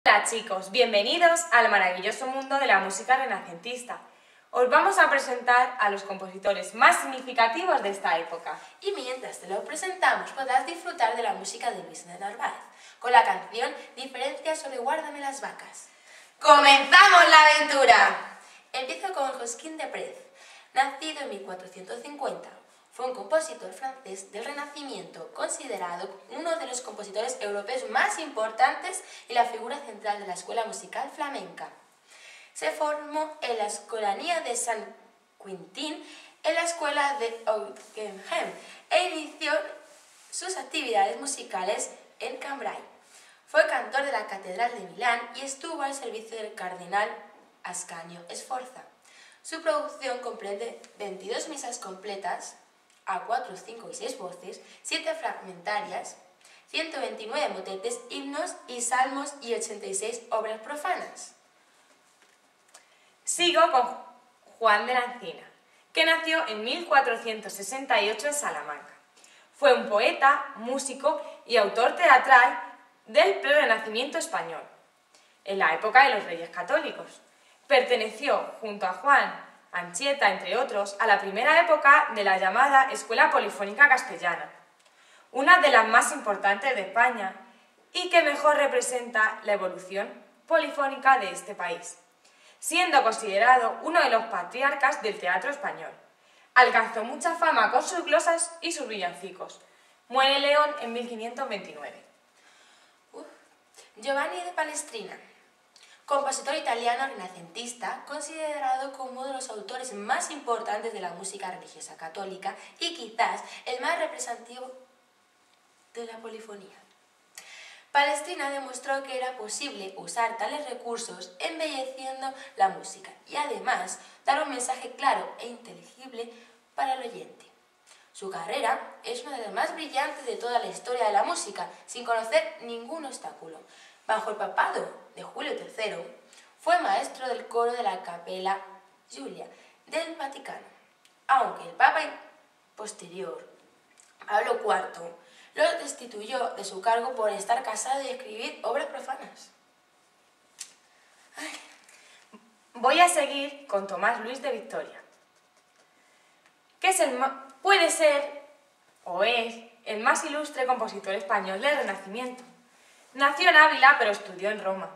Hola chicos, bienvenidos al maravilloso mundo de la música renacentista. Os vamos a presentar a los compositores más significativos de esta época. Y mientras te lo presentamos podrás disfrutar de la música de Luis de Narváez, con la canción Diferencias sobre Guárdame las vacas. ¡Comenzamos la aventura! Empiezo con Josquin de Prez, nacido en 1450. Fue un compositor francés del Renacimiento, considerado uno de los compositores europeos más importantes y la figura central de la escuela musical flamenca. Se formó en la Escolanía de San Quintín, en la escuela de Hockenheim, e inició sus actividades musicales en Cambrai. Fue cantor de la Catedral de Milán y estuvo al servicio del cardenal Ascanio Sforza. Su producción comprende 22 misas completas, a 4, 5 y 6 voces, 7 fragmentarias, 129 motetes, himnos y salmos y 86 obras profanas. Sigo con Juan de la Encina, que nació en 1468 en Salamanca. Fue un poeta, músico y autor teatral del Prerrenacimiento español, en la época de los Reyes Católicos. Perteneció, junto a Juan Anchieta, entre otros, a la primera época de la llamada Escuela Polifónica Castellana, una de las más importantes de España y que mejor representa la evolución polifónica de este país, siendo considerado uno de los patriarcas del teatro español. Alcanzó mucha fama con sus glosas y sus villancicos. Muere en León en 1529. Giovanni de Palestrina, compositor italiano renacentista, considerado como uno de los autores más importantes de la música religiosa católica y quizás el más representativo de la polifonía. Palestrina demostró que era posible usar tales recursos embelleciendo la música y además dar un mensaje claro e inteligible para el oyente. Su carrera es una de las más brillantes de toda la historia de la música, sin conocer ningún obstáculo. Bajo el papado de Julio III, fue maestro del coro de la Capella Giulia del Vaticano, aunque el papa posterior, Pablo IV, lo destituyó de su cargo por estar casado y escribir obras profanas. Voy a seguir con Tomás Luis de Victoria, que puede ser o es el más ilustre compositor español del Renacimiento. Nació en Ávila, pero estudió en Roma,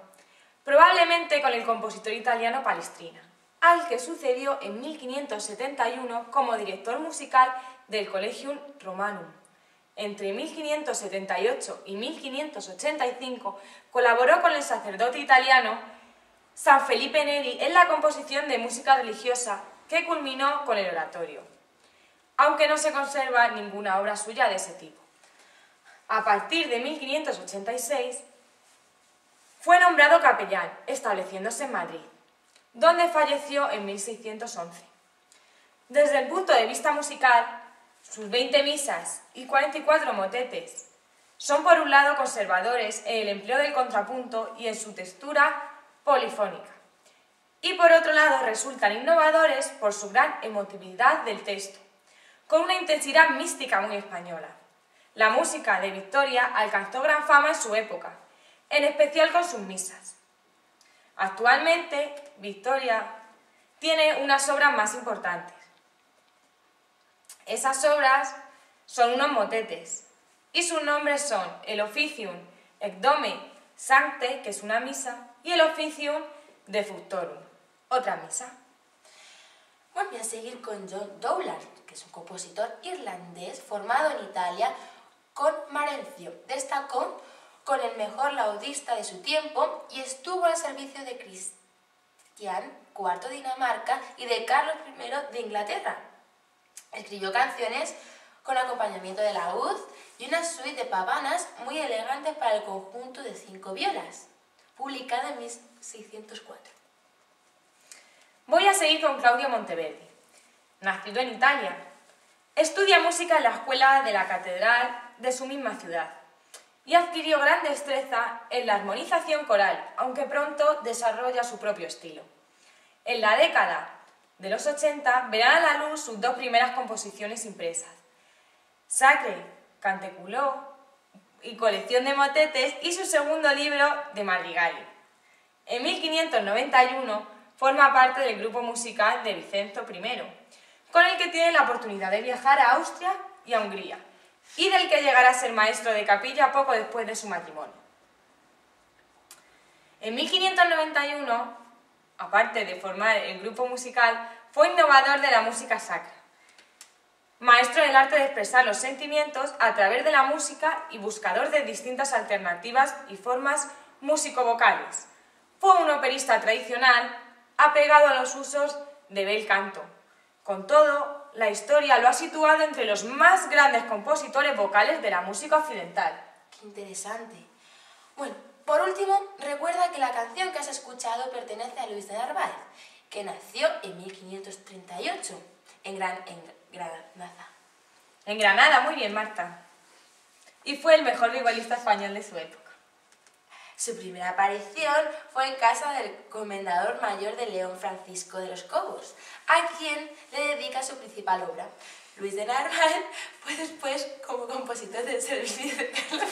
probablemente con el compositor italiano Palestrina, al que sucedió en 1571 como director musical del Collegium Romanum. Entre 1578 y 1585 colaboró con el sacerdote italiano San Felipe Neri en la composición de música religiosa que culminó con el oratorio, aunque no se conserva ninguna obra suya de ese tipo. A partir de 1586 fue nombrado capellán, estableciéndose en Madrid, donde falleció en 1611. Desde el punto de vista musical, sus 20 misas y 44 motetes son por un lado conservadores en el empleo del contrapunto y en su textura polifónica, y por otro lado resultan innovadores por su gran emotividad del texto, con una intensidad mística muy española. La música de Victoria alcanzó gran fama en su época, en especial con sus misas. Actualmente, Victoria tiene unas obras más importantes. Esas obras son unos motetes, y sus nombres son el Officium et Dome Sancte, que es una misa, y el Officium de Fuctorum, otra misa. Voy a seguir con John Dowland, que es un compositor irlandés formado en Italia con Marencio. Destacó con el mejor laudista de su tiempo y estuvo al servicio de Cristián IV de Dinamarca y de Carlos I de Inglaterra. Escribió canciones con acompañamiento de laúd y una suite de pavanas muy elegantes para el conjunto de 5 violas, publicada en 1604. Voy a seguir con Claudio Monteverdi. Nacido en Italia, estudia música en la escuela de la catedral de su misma ciudad y adquirió gran destreza en la armonización coral, aunque pronto desarrolla su propio estilo. En la década de los 80 verán a la luz sus 2 primeras composiciones impresas, Sacre Canteculò y colección de motetes, y su segundo libro de madrigales, En 1591 forma parte del grupo musical de Vicenzo I, con el que tiene la oportunidad de viajar a Austria y a Hungría, y del que llegará a ser maestro de capilla poco después de su matrimonio. En 1591, aparte de formar el grupo musical, fue innovador de la música sacra, maestro del arte de expresar los sentimientos a través de la música y buscador de distintas alternativas y formas músico-vocales. Fue un operista tradicional apegado a los usos de bel canto. Con todo, la historia lo ha situado entre los más grandes compositores vocales de la música occidental. ¡Qué interesante! Bueno, por último, recuerda que la canción que has escuchado pertenece a Luis de Narváez, que nació en 1538 en Granada. En Granada, muy bien, Marta. Y fue el mejor violista español de su época. Su primera aparición fue en casa del comendador mayor de León, Francisco de los Cobos, a quien le dedica su principal obra. Luis de Narváez fue después como compositor del servicio de Carlos